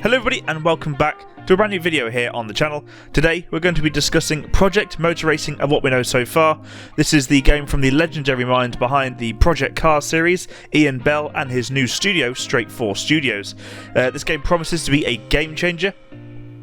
Hello everybody and welcome back to a brand new video here on the channel. Today we're going to be discussing Project Motor Racing and what we know so far. This is the game from the legendary mind behind the Project Cars series, Ian Bell and his new studio, Straight 4 Studios. This game promises to be a game changer.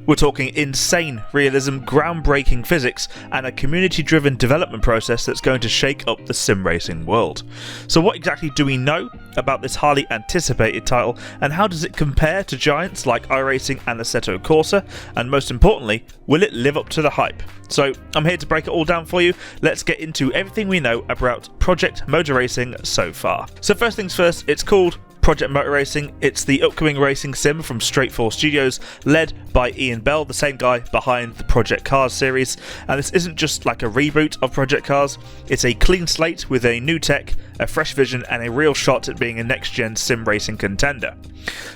We're talking insane realism, groundbreaking physics, and a community-driven development process that's going to shake up the sim racing world. So what exactly do we know about this highly anticipated title, and how does it compare to giants like iRacing and Assetto Corsa, and most importantly, will it live up to the hype? So I'm here to break it all down for you. Let's get into everything we know about Project Motor Racing so far. So first things first, it's called Project Motor Racing. It's the upcoming racing sim from Straight 4 Studios, led by Ian Bell, the same guy behind the Project Cars series. And this isn't just like a reboot of Project Cars, it's a clean slate with a new tech, a fresh vision, and a real shot at being a next-gen sim racing contender.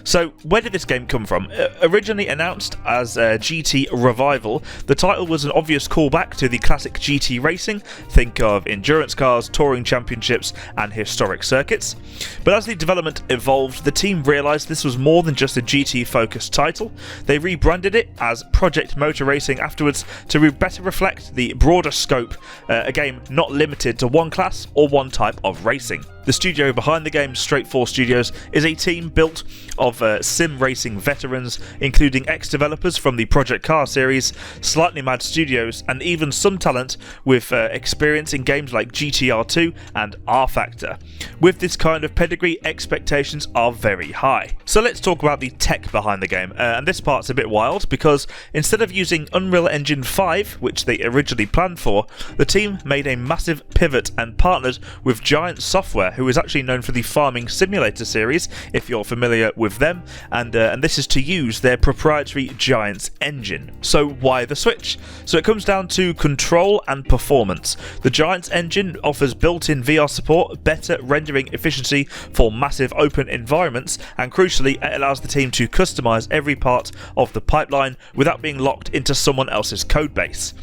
So where did this game come from? Originally announced as a GT Revival, the title was an obvious callback to the classic GT racing. Think of endurance cars, touring championships, and historic circuits. But as the development evolved, the team realised this was more than just a GT-focused title. They rebranded it as Project Motor Racing afterwards to better reflect the broader scope, a game not limited to one class or one type of racing. The studio behind the game, Straight 4 Studios, is a team built of sim racing veterans, including ex-developers from the Project Car series, Slightly Mad Studios, and even some talent with experience in games like GTR2 and R Factor. With this kind of pedigree, expectations are very high. So let's talk about the tech behind the game, and this part's a bit wild because instead of using Unreal Engine 5, which they originally planned for, the team made a massive pivot and partnered with Giant Software, who is actually known for the Farming Simulator series, if you're familiar with them, and this is to use their proprietary Giants engine. So why the switch? So it comes down to control and performance. The Giants engine offers built-in VR support, better rendering efficiency for massive open environments, and crucially it allows the team to customize every part of the pipeline without being locked into someone else's codebase.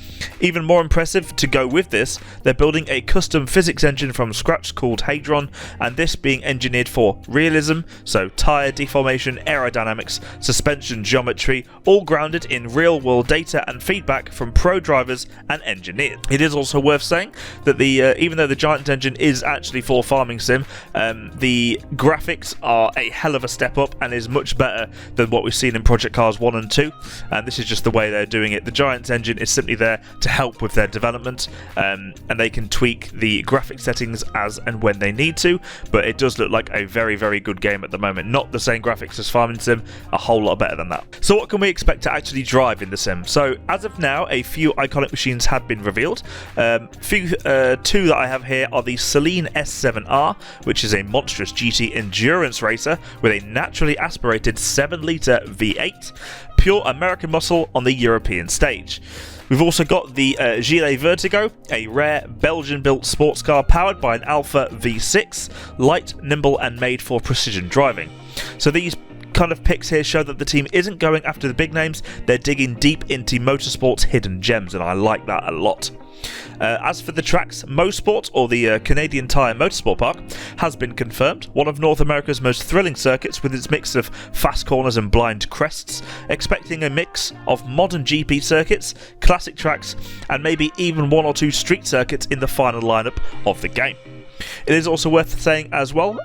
Even more impressive, to go with this, they're building a custom physics engine from scratch called Hadron, and this being engineered for realism, so tyre deformation, aerodynamics, suspension geometry, all grounded in real-world data and feedback from pro drivers and engineers. It is also worth saying that even though the Giant engine is actually for farming sim, the graphics are a hell of a step up and is much better than what we've seen in Project Cars 1 and 2, and this is just the way they're doing it. The Giants engine is simply there to help with their development, and they can tweak the graphic settings as and when they need to, but it does look like a very, very good game at the moment. Not the same graphics as Farming Sim, a whole lot better than that. So what can we expect to actually drive in the sim? So as of now, a few iconic machines have been revealed. Two that I have here are the Celine S7R, which is a monstrous GT endurance racer with a naturally aspirated 7-litre V8, pure American muscle on the European stage. We've also got the Gilet Vertigo, a rare Belgian-built sports car powered by an Alpha V6, light, nimble and made for precision driving. So these kind of picks here show that the team isn't going after the big names, they're digging deep into motorsport's hidden gems, and I like that a lot. As for the tracks, Mosport, or the Canadian Tire Motorsport Park, has been confirmed, one of North America's most thrilling circuits with its mix of fast corners and blind crests, expecting a mix of modern GP circuits, classic tracks, and maybe even one or two street circuits in the final lineup of the game. It is also worth saying as well,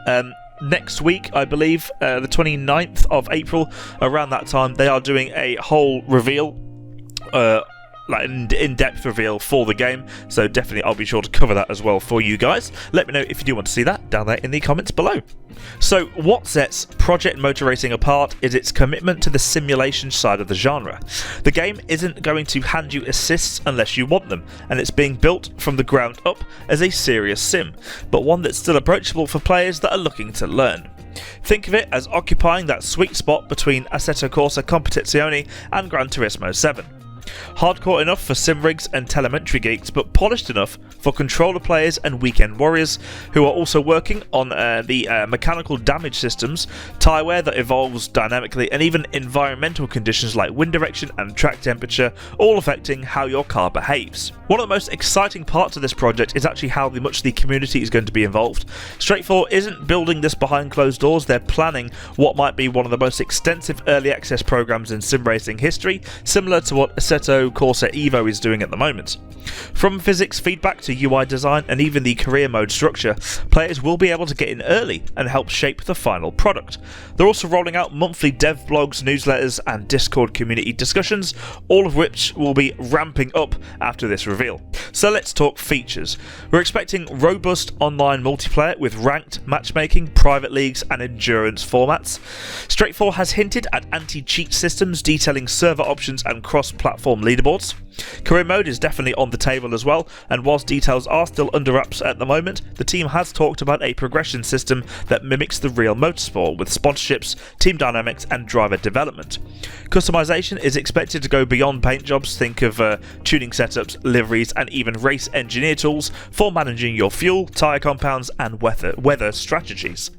next week, I believe, the 29th of April, around that time, they are doing a whole reveal, like an in-depth reveal for the game, so definitely I'll be sure to cover that as well for you guys. Let me know if you do want to see that down there in the comments below. So what sets Project Motor Racing apart is its commitment to the simulation side of the genre. The game isn't going to hand you assists unless you want them, and it's being built from the ground up as a serious sim, but one that's still approachable for players that are looking to learn. Think of it as occupying that sweet spot between Assetto Corsa Competizione and Gran Turismo 7. Hardcore enough for sim rigs and telemetry geeks, but polished enough for controller players and weekend warriors who are also working on the mechanical damage systems, tyre wear that evolves dynamically, and even environmental conditions like wind direction and track temperature, all affecting how your car behaves. One of the most exciting parts of this project is actually how much the community is going to be involved. Straight 4 isn't building this behind closed doors, they're planning what might be one of the most extensive early access programs in sim racing history, similar to what Assetto Corsa Evo is doing at the moment. From physics feedback to UI design and even the career mode structure, players will be able to get in early and help shape the final product. They're also rolling out monthly dev blogs, newsletters and Discord community discussions, all of which will be ramping up after this reveal. So let's talk features. We're expecting robust online multiplayer with ranked matchmaking, private leagues and endurance formats. Straight 4 has hinted at anti-cheat systems detailing server options and cross-platform leaderboards. Career mode is definitely on the table as well, and whilst details are still under wraps at the moment, the team has talked about a progression system that mimics the real motorsport with sponsorships, team dynamics and driver development. Customization is expected to go beyond paint jobs, think of tuning setups, liveries and even race engineer tools for managing your fuel, tyre compounds and weather strategies.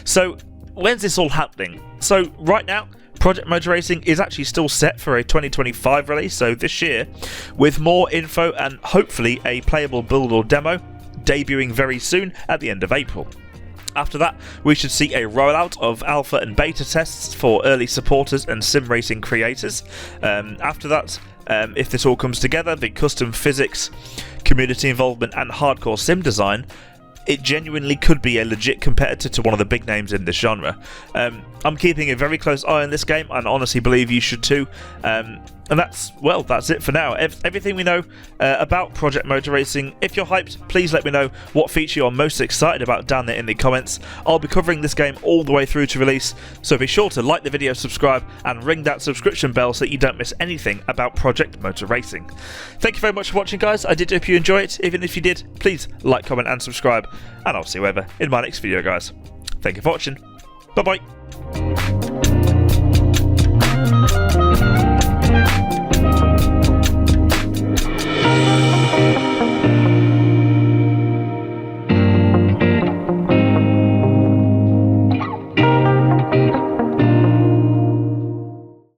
So when's this all happening? So right now, Project Motor Racing is actually still set for a 2025 release, so this year, with more info and hopefully a playable build or demo debuting very soon at the end of April. After that, we should see a rollout of alpha and beta tests for early supporters and sim racing creators. After that, if this all comes together, the custom physics, community involvement and hardcore sim design, it genuinely could be a legit competitor to one of the big names in this genre. I'm keeping a very close eye on this game and honestly believe you should too. And that's it for now. Everything we know about Project Motor Racing. If you're hyped, please let me know what feature you're most excited about down there in the comments. I'll be covering this game all the way through to release, so be sure to like the video, subscribe and ring that subscription bell so that you don't miss anything about Project Motor Racing. Thank you very much for watching, guys. I did hope you enjoy it. Even if you did, please like, comment and subscribe, and I'll see you over in my next video, guys. Thank you for watching. Bye bye.